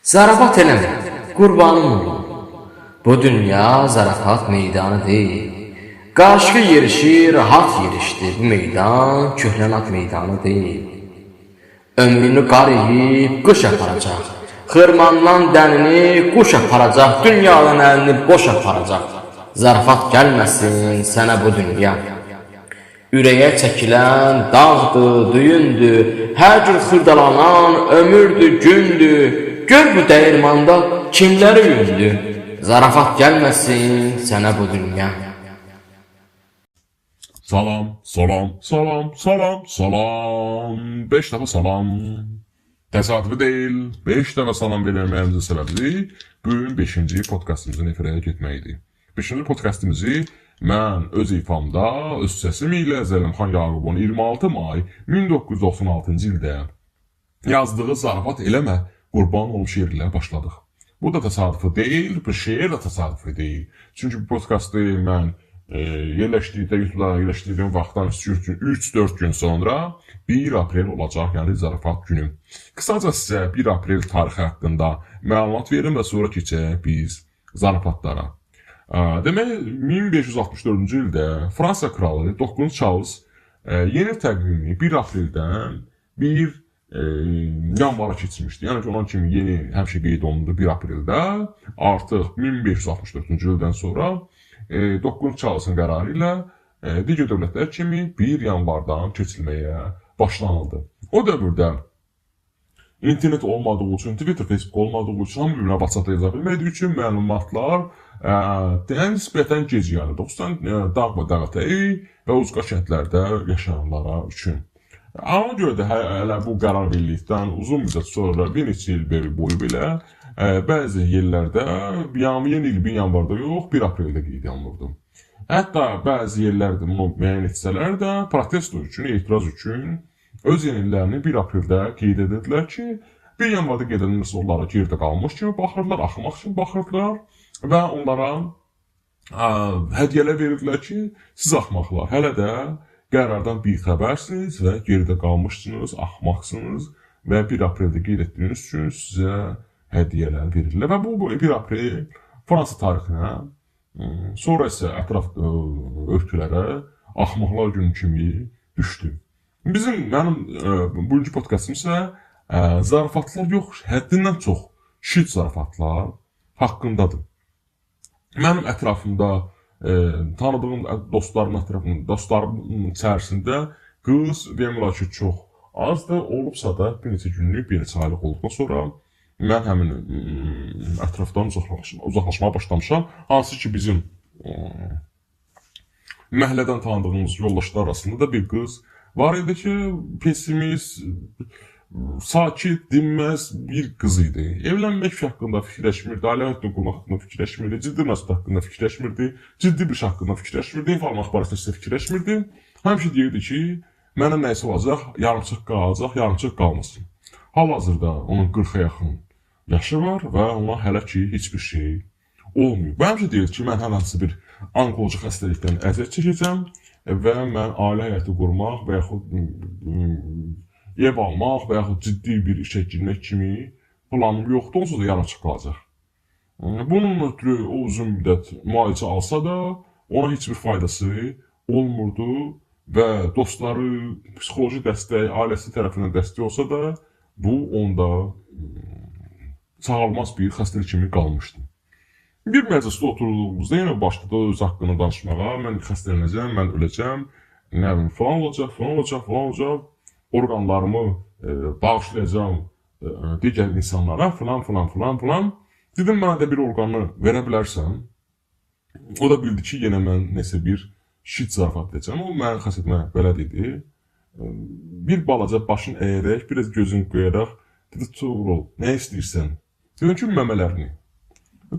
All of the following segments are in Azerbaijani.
Zarafat eləmə, qurbanım olum. Bu dünya zarafat meydanı deyil. Qarşı yerişi rahat yerişdir. Bu meydan köhlənat meydanı deyil. Ömrünü qar yiyib qış aparacaq. Xırmandan dənini quş aparacaq. Dünyadan əlini boş aparacaq. Zarafat gəlməsin sənə bu dünya. Ürəyə çəkilən dağdır, düyündür. Hər gün xırdalanan ömürdür, gündür. Gör bu dəyirmanda kimləri yündü. Zarafat gəlməsin sənə bu dünya. Salam, salam, salam, salam, salam. 5 dəfə salam. Təsadüfi deyil, 5 dəfə salam verməyimizin səbəbi bugün 5-ci podkastımızın efirəyə getməkdir. 5-ci podkastımızı mən öz ifamda, öz səsim ilə Zəlimxan Yaqubun 26 may 1996-cı ildə yazdığı Zarafat eləmə, qurban olum şeirlə başladıq. Bu da təsadüfi deyil, bu şeir də təsadüfi deyil. Çünki bu podkastı mən YouTube'da yerləşdirdiyim vaxtdan 3-4 gün sonra 1 aprel olacaq, yəni Zarafat günü. Qısaca sizə 1 aprel tarixi haqqında məlumat verim və sonra keçək biz zarafatlara. Demək, 1564-cü ildə Fransa kralı 9 Charles yeni təqvimi 1 apreldən 1 yanvara keçmişdi. Yəni ki, onun kimi yeni həmişə qeyd olundu 1 apreldə. Artıq 1564-cü ildən sonra 9 Charles'ın qərarı ilə digər dövlətlər kimi 1 yanvardan keçilməyə başlanıldı. O dövrdə internet olmadığı üçün, Twitter, Facebook olmadığı üçün, hamı bir-birinə WhatsApp-da yaza bilmədiyi üçün məlumatlar nisbətən gec gəlirdi. Xüsusən dağ və dağətəyi və uzqa kəndlərdə yaşayanlara üçün. Ona görə də hələ bu qərar verdikdən uzun müddət sonra bir neçə il boyu belə bəzi yerlərdə yeni il 1 yanvarda yox, 1 apreldə qeyd olunurdu. Hətta bəzi yerlərdə bunu müəyyən etsələr də protesto üçün, etiraz üçün öz yeni illərini 1 apreldə qeyd edirdilər ki, 1 yanvarda qeyd edilməsi onlara geridə qalmış kimi baxırdılar, axmaq kimi baxırdılar və onlara hədiyyələr verirdilər ki, siz axmaqlar hələ də qərardan bir xəbərsiniz və geridə qalmışsınız, axmaqsınız və 1 apreldə qeyd etdiyiniz üçün sizə hədiyyələr verirlər. Və bu 1 aprel Fransa tarixinə, sonra isə ətraf ölkələrə axmaqlar günü kimi düşdü. Mənim bugünkü podkastım isə zarafatlar yox, həddindən çox şit zarafatlar haqqındadır. Mənim ətrafımda tanıdığım dostlarımın içərisində qız demək ki, çox azdır, olubsa da bir neçə günlük, bir neçə aylıq olduqdan sonra mən həmin ətrafdan uzaqlaşmağa başlamışam. Hansı ki, bizim məhəllədən tanıdığımız yoldaşlar arasında da bir qız var idi ki, pessimist, sakit, dinməz bir qız idi. Evlənmək haqqında fikirləşmirdi, ailə həyatını qurmaq haqqında fikirləşmirdi, ciddi məsələ haqqında fikirləşmirdi, ciddi bir şey haqqında fikirləşmirdi, informatik barəsində isə fikirləşmirdi. Həmişə deyirdi ki, mənə nəyisə olacaq, yarımçıq qalacaq, yarımçıq qalmasın. Hal-hazırda onun 40-a yaxın yaşı var və ona hələ ki, heç bir şey olmuyor. Və həmişə deyir ki, mən hər hansı bir onkoloji xəstəlikdən əziyyət çəkəcəm və mən ailə həyatı qurmaq və yaxud ev almaq və yaxud ciddi bir işə girmək kimi planım yoxdur, onsuz da yarımçıq qalacaq. Bunun ötürü o uzun müddət müalicə alsa da, ona heç bir faydası olmurdu və dostları, psixoloji dəstək, ailəsi tərəfindən dəstək olsa da, bu onda sağalmaz bir xəstəlik kimi qalmışdı. Bir məclisdə oturduğumuzda yenə başladı öz haqqında danışmağa, mən xəstələnəcəm, mən öləcəm, nə bilim, falan olacaq, falan olacaq, falan olacaq. Orqanlarımı bağışlayacağım digər insanlara, filan. Dedim, mənə də bir orqanı verə bilərsən. O da bildi ki, yenə mən nəsə bir şit zarafat edəcəm. O mənə xəs etmə bələd idi. Bir balaca başını əyərək, biraz gözünü qoyaraq, dedi, Tuğrul, nə istəyirsən? Dedim ki, məmələrini.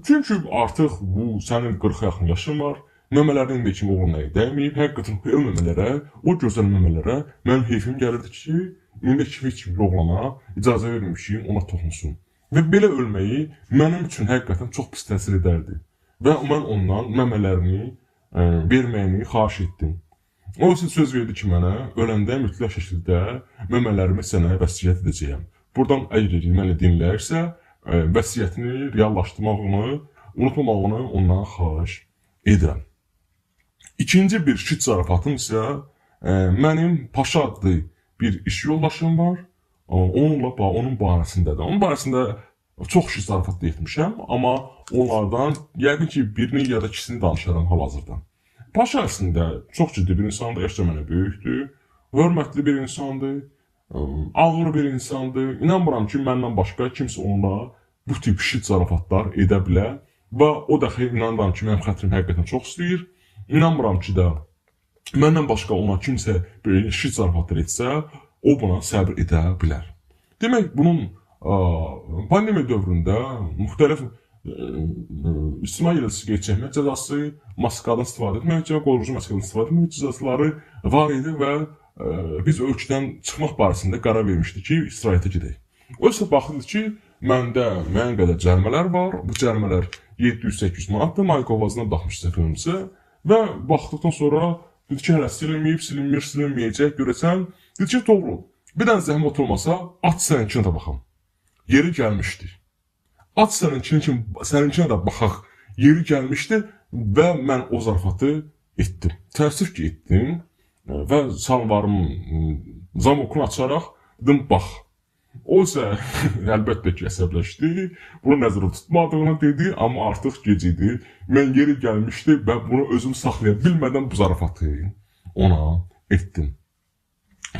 Çünki artıq bu, sənin 40-a yaxın yaşın var. Məmələrin də kimi oğluna dəyməyib, həqiqətən o məmələrə, o gözəl məmələrə mənim heyfim gəlirdi ki, indiki heç bir oğlana icazə vermişim, ona toxunsun. Və belə ölməyi mənim üçün həqiqətən çox pis təsir edərdi. Və mən ondan məmələrini verməyini xahiş etdim. O isə söz verdi ki, mənə öləndə mütləq şəkildə məmələrimi sənə vəsiyyət edəcəyəm. Buradan əgər məni dinləyirsə, vəsiyyətini reallaşdırmağını, unutmamağını ondan xahiş edirəm. İkinci bir şit zarafatım isə mənim Paşa adlı bir iş yoldaşım var. Onun barəsindədir. Onun barəsində çox şit zarafat etmişəm, amma onlardan yəqin ki birini ya da ikisini danışaram hal-hazırda. Paşa əslində çox ciddi bir insandır, yaşca mənə böyükdür, hörmətli bir insandır, ağır bir insandır. İnanmıram ki, məndən başqa kimsə onunla bu tip şit zarafatlar edə bilər və o dəxi inanmıram ki, mənim xətrim həqiqətən çox istəyir. İnanmıram ki də məndən başqa ona kimsə belə şit zarafatlar etsə, o buna səbir edə bilər. Demək, bunun pandemiya dövründə müxtəlif ictimai yerləşikliyə çəkmək cəzası, maskadan istifadə etmək, qoruyucu maskadan istifadə etmək cəzaları var idi və biz ölkədən çıxmaq barəsində qərar vermişdik ki, istirahətə gedək. O isə baxırdı ki, məndə müəyyən qədər cərimələr var, bu cərimələr 700-800 manatdır, Maykovazına baxmış səfərimizə və baxdıqdan sonra dedi ki, hələ silinməyib, silinməyəcək, görəsən. Dedi ki, doğru, bir dənə zəhmət olmasa, at səninkinə də baxam. Yeri gəlmişdi. At səninkinə də baxaq, yeri gəlmişdi və mən o zarafatı etdim. Təəssüf ki, etdim və salvarımın zamokunu açaraq dedim, bax. O isə əlbəttə ki, əsəbləşdi, bunu nəzərə tutmadığını dedi, amma artıq gec idi. Mən yeri gəlmişdi və bunu özüm saxlaya bilmədən bu zarafatı ona etdim.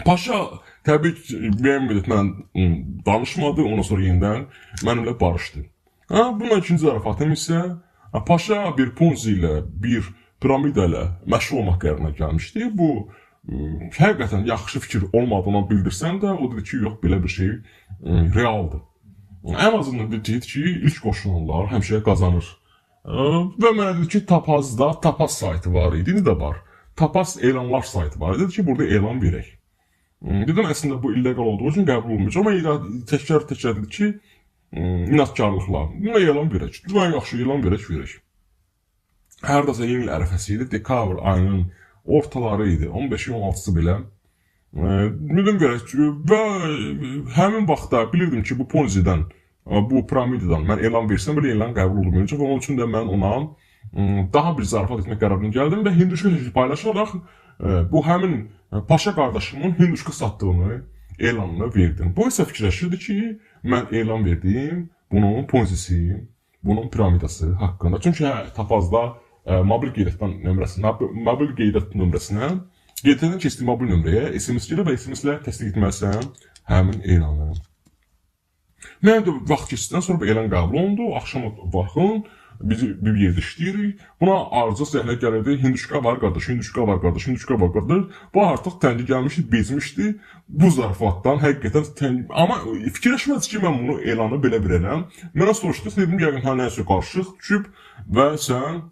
Paşa təbii ki, müəyyən müddət mənə danışmadı, ondan sonra yenidən mənimlə barışdı. Bunun ikinci zarafatım isə Paşa bir Ponzi ilə, bir piramida ilə məşğul olmaq qərarına gəlmişdi. Bu həqiqətən yaxşı fikir olmadığını bildirsəm də, o dedi ki, yox, belə bir şey realdır. Ən azından dedi ki, ilk qoşulanlar həmişə qazanır. Və mənə dedi ki, Tapazda Tapaz saytı var idi, indi də var. Tapaz elanlar saytı var idi. Dedi ki, burada elan verək. Dedim, əslində bu illegal olduğu üçün qəbul olmayacaq, amma təkrar dedi ki, inatkarlıqla, buna elan verək. Dedim, yaxşı, elan verək. Hərdəsə yeni il ərəfəsi idi, dekabr ayının ortaları idi, 15-16-sı belə. Dedim, verək və həmin vaxtda bilirdim ki, bu Ponzi'dən, bu piramidadan mən elan versəm, belə elan qəbul olmayacaq və onun üçün də mən ona daha bir zarafat etmək qərarına gəldim və hinduşka paylaşaraq bu həmin Paşa qardaşımın hinduşka satdığını elanını verdim. Bu isə fikirləşirdi ki, mən elan verdim bunun Ponzi'si, bunun piramidası haqqında. Çünki Tapazda mobil qeydət nömrəsinə qeydətdən keçdiyi mobil nömrəyə SMS gedir və SMS-lə təsdiq etməlisən həmin elanı. Mən də vaxt keçdikdən sonra elan qəbul olundu, axşam vaxtın biz bir yerdə işləyirik. Buna arıca zəhlə gəlirdi, hinduşka var qardaş, hinduşka var qardaş, hinduşka var qardaş. Bu artıq tənqi gəlmişdi, bezmişdi bu zarafatdan həqiqətən. Amma fikirləşmədi ki, mən bunu elanı belə verərəm. Mənə soruşdu, dedim, yəqin nəsə qarışıq düşüb və sən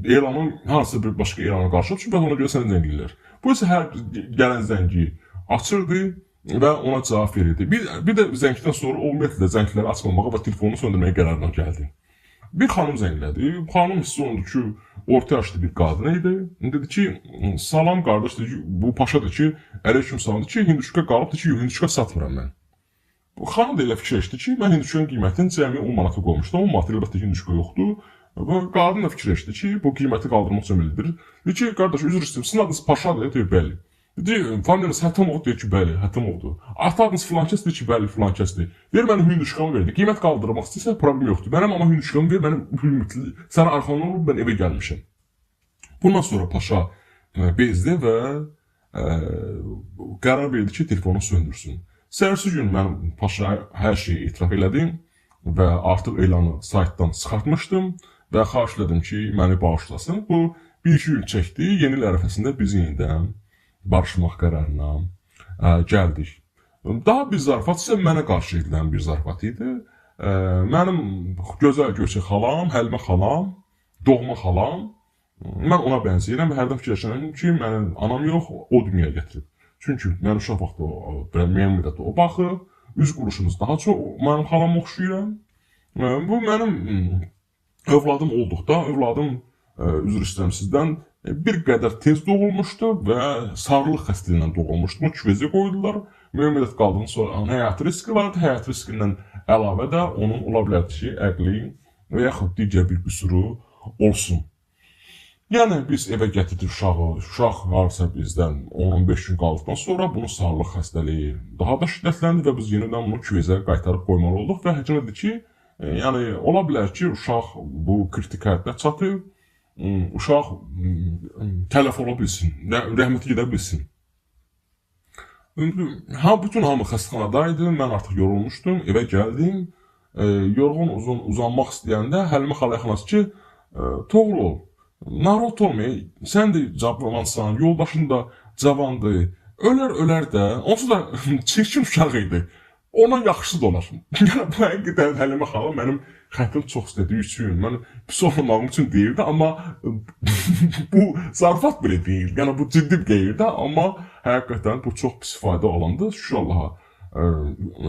elanın hansısa bir başqa elana qarışıq düşüb və ona görə sənə zəng edirlər. Bu isə hər gələn zəngi açırdı və ona cavab verirdi. Bir də zəngdən sonra ümumiyyətlə zəngləri açmamağa və telefonunu söndürməyə qərarına gəldi. Bir xanım zənglədi. Xanım hissi oldu ki, orta yaşlı bir qadın idi. Dedi ki, salam qardaş, dedi ki, bu Paşadır ki, əleykum salam, dedi ki, hinduşka qalıbdır ki, hinduşka satmıram mən. Bu xanım da elə fikirləşdi ki, mən hinduşkanın qiymətini cəmi 10 manata qoymuşdum, 10 manat əlbəttə ki, hinduşka yoxdur. Və qadın da fikirləşdi ki, bu qiyməti qaldırmaq üçün bildirir. Dedi ki, qardaş, üzr istəyirəm, sizin adınız Paşadır, deyir, bəli. Dedi, familiyanız Hətimovdur, deyir ki, bəli, Hətimovdur. Ata adınız filankəsdir, deyir ki, bəli, filankəsdir. Ver mənim hündüşkamı verdi. Qiymət qaldırmaq istəyirsə, problem yoxdur. Mənim amma hündüşkamı ver, mənim hündüşkamı, sənə arxandan olub, mən evə gəlmişəm. Bundan sonra Paşa bezdi və qərar verdi ki, telefonu söndürsün. Səhərsi gün mən Paşa hər şeyi etiraf elədim və artıq elanı saytdan çıxartmışdım və xahiş elədim ki, məni bağışlasın. Bu, bir-iki gün çəkdi, yeni il ərəfəsində biz yenidən barışmaq qərarına gəldik. Daha bir zarafat isə mənə qarşı edilən bir zarafat idi. Mənim gözəl göçək xalam, Həlimə xalam, doğma xalam, mən ona bənzəyirəm və hərdən fikirləşirəm ki, mənim anam yox, o dünyaya gətirib. Çünki mən uşaq vaxtı müəyyən müddətdə o baxıb, üz quruşumuz daha çox mənim xalama oxşayıram. Bu mənim övladım olduqda, övladım üzr istəyirəm sizdən, bir qədər tez doğulmuşdu və sarılıq xəstəliyindən doğulmuşdu. Bunu küvəzə qoydular. Müəyyən müddət qaldığından sonra həyat riski vardı. Həyat riskindən əlavə də onun ola bilər ki, əqli və yaxud digər bir qüsuru olsun. Yəni biz evə gətirdik uşağı, uşaq harasa bizdən 10-15 gün qaldıqdan sonra bunun sağlıq xəstəliyi daha da şiddətləndi və biz yenidən bunu küvezə qaytarıb qoymalı olduq və həkim dedi ki, yəni ola bilər ki, uşaq bu kritik həddə çatıb, uşaq tələf ola bilsin, rəhmətə gedə bilsin. Bütün hamı xəstəxanadaydı, mən artıq yorulmuşdum, evə gəldim, yorğun uzanmaq istəyəndə Həlimə xala yaxınlaşdı ki, Toğrul, narahat olma, sən də cavansan, yoldaşın da cavandır, ölər də, onsuz da çirkin uşaq idi, ona yaxşı da olar. Yəni bu həqiqətən Həlimə xala mənim xətrim çox istədiyi üçün, mən pis olmamağım üçün deyirdi, amma bu zarafat belə deyil, yəni bu ciddi bir deyirdi, amma həqiqətən bu çox pis fayda alandı. Şükür Allaha,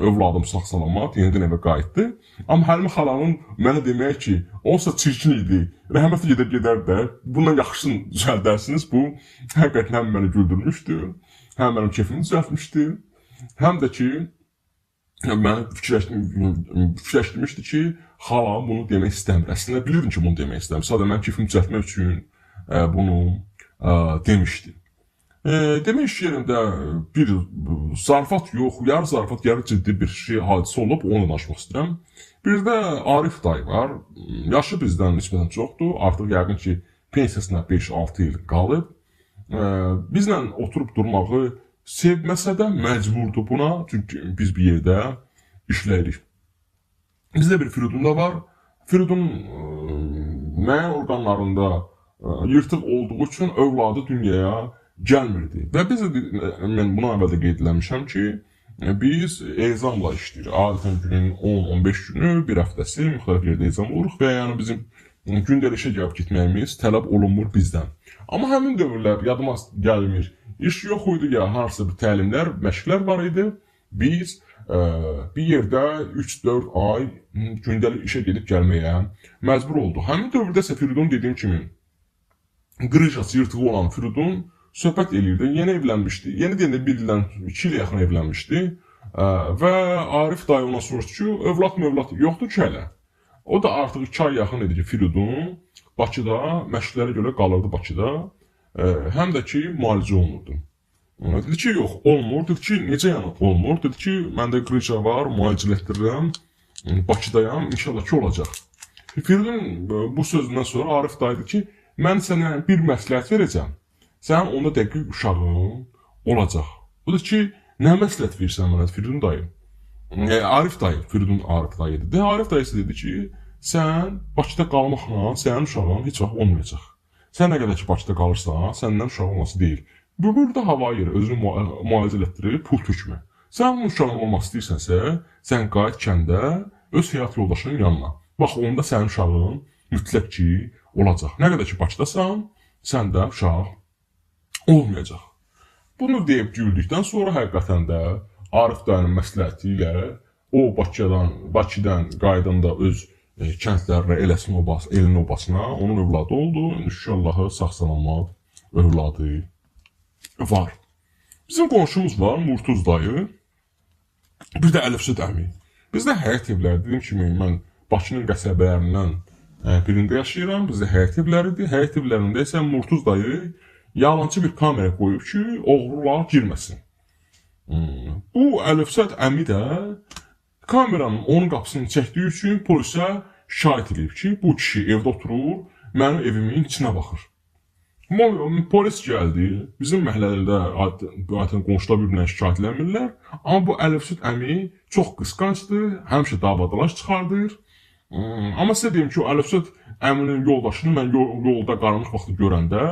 övladım sağ-salamat, yenidən evə qayıtdı. Amma Həlimə xalanın mənə demək ki, onsa çirkin idi, rəhmətə gedər də, bundan yaxşısını düzəldərsiniz, bu həqiqətən həm məni güldürmüşdü, həm mənim keyfimi düzəltmişdi, həm də ki, məni fikirləşdirmişdi ki, xalam bunu demək istəmir. Əslində bilirdim ki, bunu demək istəmir. Sadəcə mən keyfimi düzəltmək üçün bunu demişdi. Demək iş yerində bir zarafat yox, yarı zarafat, yarı ciddi bir hadisə olub, onu danışmaq istəyirəm. Bir də Arif dayı var. Yaşı bizdən nisbətən çoxdur. Artıq yəqin ki, pensiyasına 5-6 il qalıb. Bizlə oturub durmağı sevməsə də məcburdur buna. Çünki biz bir yerdə işləyirik. Bizdə bir Firidun da var. Firidun müəyyən orqanlarında yırtıq olduğu üçün övladı dünyaya gəlmirdi. Və biz, mən buna əvvəl də qeyd eləmişəm ki, biz ezamla işləyirik. Adətən günün 10-15 günü, bir həftəsi müxtəlif yerdə ezam oluruq və yəni bizim gündəlik işə gəlib getməyimiz tələb olunmur bizdən. Amma həmin dövrlər yadıma gəlmir. İş yox idi ya, harasa bir təlimlər, məşqlər var idi. Biz bir yerdə 3-4 ay gündəlik işə gedib gəlməyə məcbur oldu. Həmin dövrdə isə Firidun dediyim kimi qrıjası yırtığı olan Firidun söhbət eləyirdi. Yeni evlənmişdi. Yeni deyəndə 1 ildən 2 ilə yaxın evlənmişdi. Və Arif dayı ona soruşdu ki, övlad yoxdur ki hələ. O da artıq 2 ay yaxın idi ki, Firidun Bakıda, məşqlərə görə qalırdı Bakıda. Həm də ki, müalicə olunurdu. Dedi ki, yox, olmur. Dedi ki, necə yəni olmur? Dedi ki, məndə qrıja var, müalicə etdirirəm, Bakıdayam, inşallah ki, olacaq. Firidun bu sözündən sonra Arif dayı dedi ki, mən sənə bir məsləhət verəcəm. Sən onda dəqiq uşağın olacaq. O da ki, nə məsləhət verirsən mənə Firidun dayı? Arif dayı, Firidun Arif dayı dedi. Arif dayısı dedi ki, sən Bakıda qalmaqla sənin uşağın heç vaxt olmayacaq. Sən nə qədər ki Bakıda qalırsan, səndən uşaq olması deyil. Burada hava yeri özünü müalicə etdirib pul tökmə. Sən onun uşağın olmaq istəyirsənsə, sən qayıt kəndə öz həyat yoldaşının yanına. Bax, onda sənin uşağın mütləq ki olacaq. Nə qədər ki Bakıdasan, səndə uşaq olmayacaq. Bunu deyib güldükdən sonra həqiqətən də Arif dayının məsləhəti ilə o Bakıdan qaydanda öz kəndlərinə, elinin obasına onun övladı oldu. İnşallah sağ-salamat övladı var. Bizim qonşumuz var, Murtuz dayı. Bir də Əlifşid əmi. Bizdə həyət evləri, dediyim kimi, mən Bakının qəsəbələrindən birində yaşayıram. Bizdə həyət evləridir. Həyət evlərində isə Murtuz dayı yalancı bir kamera qoyub ki, oğrular girməsin. Bu Əlifşid əmi də kameranın onun qapısını çəkdiyi üçün polisə şahid edib ki, bu kişi evdə oturur, mənim evimin içinə baxır. Polis gəldi, bizim məhəllədə adətən qonşular bir-birinə şikayətlənmirlər, amma bu Əlifşid əmi çox qısqancdır, həmişə davadalaş çıxardır. Amma sizə deyim ki, o Əlifşid əminin yoldaşını mən yolda qaranlıq vaxtı görəndə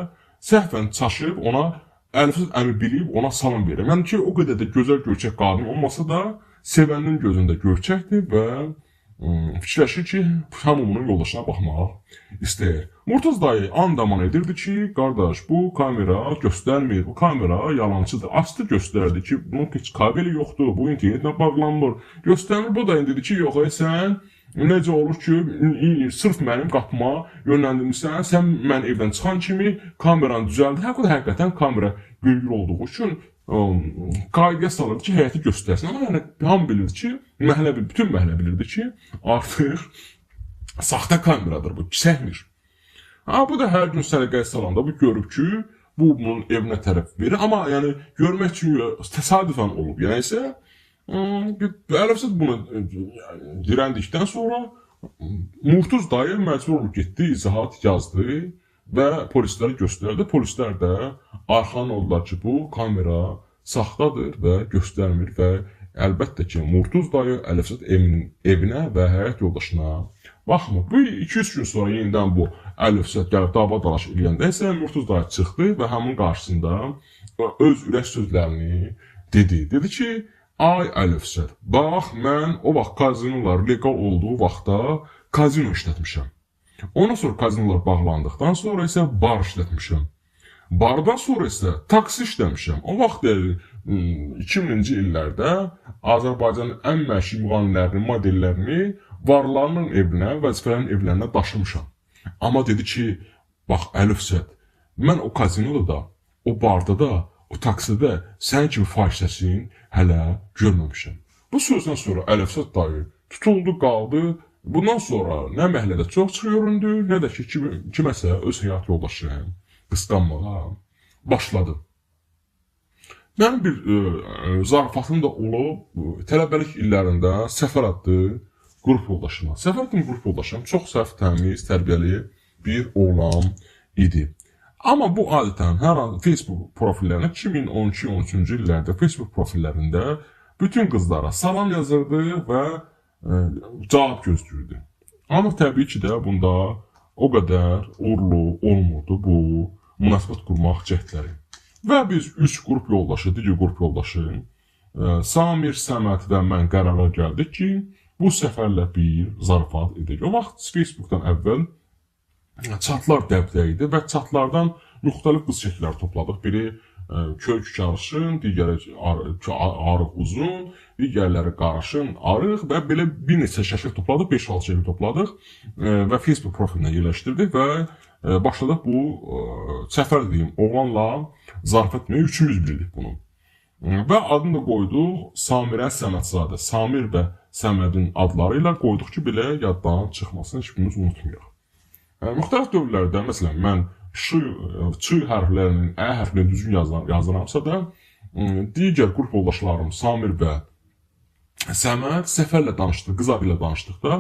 səhvən çaşıb ona Əlifşid əmi bilib ona salam verir. Yəni ki, o qədər də gözəl görkək qadın olmasa da sevənin gözündə görkəkdir və fikirləşir ki, hamının yoldaşına baxmaq istəyir. Murtuz dayı andaman edirdi ki, qardaş, bu kamera göstərmir, bu kamera yalancıdır. Açdı göstərdi ki, bunun heç kabeli yoxdur, bu internetlə bağlanmır. Göstərmir, bu da dedi ki, yox, sən necə olur ki, sırf mənim qapıma yönləndirmişsən, sən mən evdən çıxan kimi kameranı düzəldir. Həqiqətən kamera güngür olduğu üçün qaydaya salırdı ki, həyəti göstərsin. Amma yəni, hamı bilirdi ki, bütün məhəllə bilirdi ki, artıq saxta kameradır bu, çəkmir. Bu da hər gün səliqəyə salanda bu görüb ki, bu bunun evinə tərəf verir. Amma yəni görmək üçün təsadüfən olub. Yəni isə Əlifzət bunu dirəndikdən sonra Murtuz dayı məcbur olub getdi, izahat yazdı və polisləri göstərdi. Polislər də arxan oldular ki, bu kamera saxtadır və göstərmir və əlbəttə ki, Murtuz dayı Əlifzət evinə və həyat yoldaşına baxmır. Bu 2-3 gün sonra yenidən bu Əlifzət gəlib dava dalaş eləyəndə isə Murtuz dayı çıxdı və həmin qarşısında öz ürək sözlərini dedi. Dedi ki, ay Əlifzət, bax mən o vaxt kazinolar legal olduğu vaxtda kazino işlətmişəm. Ondan sonra kazinolar bağlandıqdan sonra isə bar işlətmişəm. Bardan sonra isə taksi işləmişəm. O vaxt 2000-ci illərdə Azərbaycanın ən məşhur müğənnilərinin modellərini varlarının evinə, vəzifələrin evlərinə daşımışam. Amma dedi ki, bax Əlifzət, mən o kazinoda da, o barda da, o taksidə sən kimi fahişəsin hələ görməmişəm. Bu sözdən sonra Əlifzət dayı tutuldu, qaldı. Bundan sonra nə məhəllədə çox göründü, nə də ki, kiməsə öz həyat yoldaşını qısqanmağa başladı. Mənim bir zarafatım da olub, tələbəlik illərində Səfər adlı qrup yoldaşıma. Səfər adlı qrup yoldaşım çox səhv, təmiz, tərbiyəli bir oğlan idi. Amma bu adətən hər an Facebook profillərində 2012-13-cü illərdə Facebook profillərində bütün qızlara salam yazırdı və cavab gözləyirdi. Amma təbii ki də bunda o qədər uğurlu olmurdu bu münasibət qurmaq cəhdləri. Və biz 3 qrup yoldaşı, digər qrup yoldaşı, Samir, Səməd və mən qərara gəldik ki, bu səfərlə bir zarafat edək. O vaxt Facebookdan əvvəl çatlar dəbdə idi və çatlardan müxtəlif qız şəkilləri topladıq. Biri kök karışın, digəri arıq uzun, digərləri qarışın, arıq və belə bir neçə şəkil topladıq, 5-6 şəkil topladıq və Facebook profilinə yerləşdirdik və başladıq bu səfər dediyim oğlanla zarafat etməyə, üçümüz bildik bunu. Və adını da qoyduq Samirə Səmədzadə. Samir və Səmədin adları ilə qoyduq ki, belə yaddan çıxmasını heç birimiz unutmayaq. Müxtəlif dövrlərdə, məsələn, mən Ç hərflərinin, Ə hərfini düzgün yazıramsa da, digər qrup yoldaşlarım Samir və Səməd Səfərlə danışdıq, qız adı ilə danışdıqda,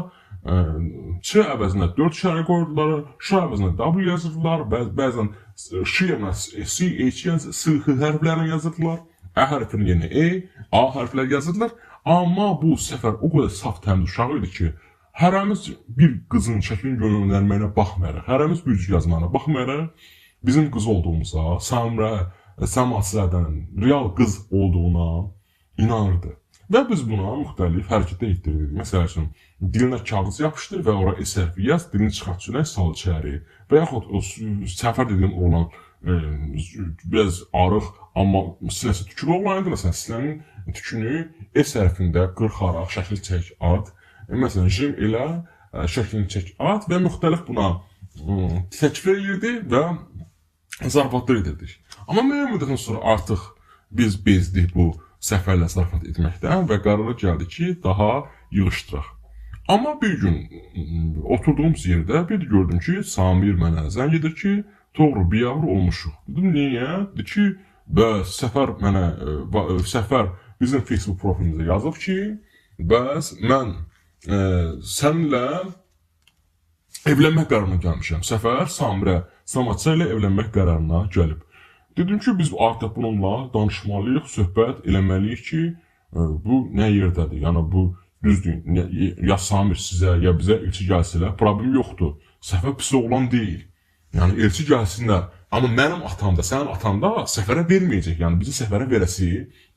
Ç əvəzinə 4 işarə qoyurdular, Ş əvəzinə W yazırdılar, bəzən Ş yerine C, H, S hərflərini yazırdılar, Ə hərfinin yerinə E, A hərfləri yazırdılar. Amma bu səfər o qədər saf təmiz uşaq idi ki, hərəmiz bir qızın şəklini göndərməyinə baxmayaraq, hərəmiz bir cür yazmağına baxmayaraq, bizim qız olduğumuza, Səmədzadən real qız olduğuna inanırdı. Və biz buna müxtəlif hərəkətlər etdirirdik. Məsəl üçün, dilinə kağız yapışdır və ora S hərfi yaz, dilini çıxart sürək, sal içəri. Və yaxud o səfər dediyim olan biraz arıq, amma sinəsi tükülü olan idi. Məsələn, sinənin tükünü S hərfində qırxaraq, şəkil çək, at. Məsələn, jim elə şəklini çək, at və müxtəlif buna təklif edirdi və zarafatlar edirdik. Amma müəyyən müddətdən sonra artıq biz bezdik bu səfərlə zarafat etməkdən və qərara gəldi ki, daha yığışdıraq. Amma bir gün oturduğumuz yerdə bir gördüm ki, Samir mənə zəng edir ki, doğru, biabır olmuşuq. Dedim, niyə? Dedi ki, bəs Səfər bizim Facebook profilimizə yazıb ki, bəs mən səninlə evlənmək qərarına gəlmişəm. Səfər Samirə Səmədza ilə evlənmək qərarına gəlib. Dedim ki, biz artıq bununla danışmalıyıq, söhbət eləməliyik ki, bu nə yerdədir? Yəni, bu düzdür, ya Samir sizə, ya bizə elçi gəlsələr, problem yoxdur. Səfər pis oğlan deyil. Yəni, elçi gəlsinlər. Amma mənim atam da, sənin atan da Səfərə verməyəcək. Yəni, bizi Səfərə verəsi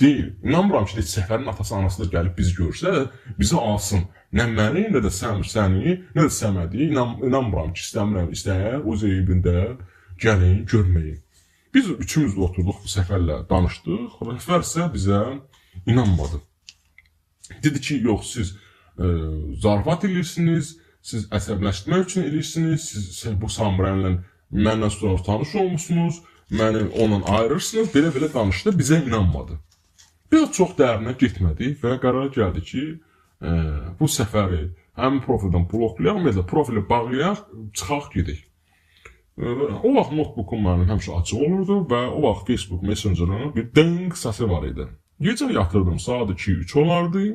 deyil. İnanmıram ki, Səfərin atası, anası da gəlib bizi görsə, bizi alsın. Nə məni, nə də səni, nə də Səmədi. İnanmıram ki, istəyər, o zeybində gəlin, görməyin. Biz üçümüz də oturduq bu Səfərlə danışdıq. Səfər isə bizə inanmadı. Dedi ki, yox, siz zarafat edirsiniz, siz əsəbləşdirmək üçün edirsiniz, siz bu Samirənlə məndən sonra tanış olmuşsunuz, məni ondan ayırırsınız, belə-belə danışdı, bizə inanmadı. Biz çox dərinə getmədik və qərar gəldi ki, bu səfəri həmin profildən bloklayaq, ya da profili bağlayaq, çıxaq gedək. O vaxt notebookum mənim həmişə açıq olurdu və o vaxt Facebook Messenger'ın bir ding səsi var idi. Gecə yatırdım, saat 2-3 olardı.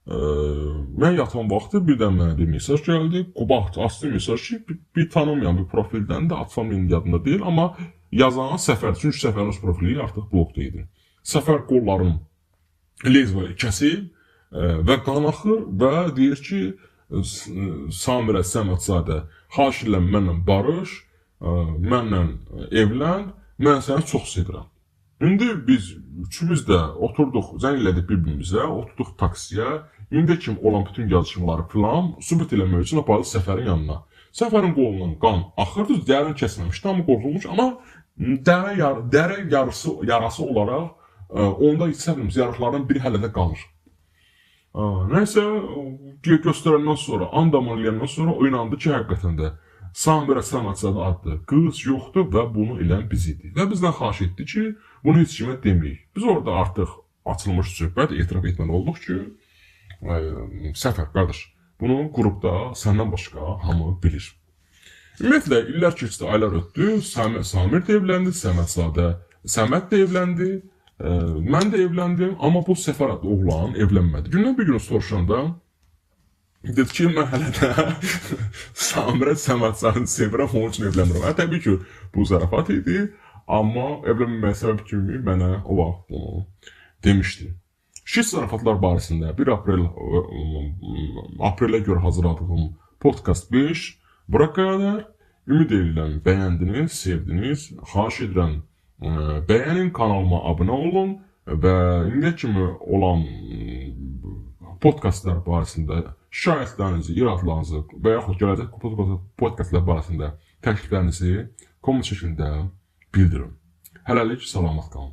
Mən yatan vaxtı birdən mənə bir mesaj gəldi. Qubaht açdı mesaj ki, bir tanımayan bir profildən də atsam indi yadında deyil, amma yazan Səfər, çünki Səfərin öz profili artıq blokda idi. Səfər qollarım lezvayı kəsib və qan axır və deyir ki, Samirə Səmədzadə, xahiş edirəm mənlə barış, mənlə evlən, mən səni çox sevirəm. İndi biz üçümüz də oturduq, zəng elədik bir-birimizə, oturduq taksiyə, indi kimi olan bütün yazışmaları filan sübut eləmək üçün apardı Səfərin yanına. Səfərin qolundan qan axırdı, dərin kəsilməmişdi, amma qorxulmuş, amma dərə yarası olaraq onda istədiyimiz yarıqlardan biri hələ də qalır. Nəysə, göstərəndən sonra, andamanlayandan sonra o inandı ki, həqiqətən də Samirə Səmədzadə adlı qız yoxdur və bunu eləyən biz idik. Və bizdən xahiş etdi ki, bunu heç kimə deməyik. Biz orada artıq açılmış söhbət, etiraf etməli olduq ki, Səfər, qardaş, bunu qrupda səndən başqa hamı bilir. Ümumiyyətlə, illər keçdi, aylar ötdü, Samir də evləndi, Səməd də evləndi, mən də evləndim, amma bu Səfər adlı oğlan evlənmədi. Gündən bir gün soruşanda, dedi ki, mən hələ də Samirə Səmədzadəni sevirəm, onun üçün evlənmirəm. Təbii ki, bu zarafat idi, amma evlənməməyə səbəb kimi mənə o vaxt bunu demişdi. Şiş zarafatlar barəsində 1 aprelə görə hazırladığım podcast 5 bura qədər. Ümid edirəm, bəyəndiniz, sevdiniz. Xahiş edirəm, bəyənin, kanalıma abunə olun və indiyə kimi olan podkastlar barəsində şikayətlərinizi, iradlarınızı və yaxud gələcək podkastlar barəsində təkliflərinizi komment şəklində bildirin. Hələlik salamat qalın.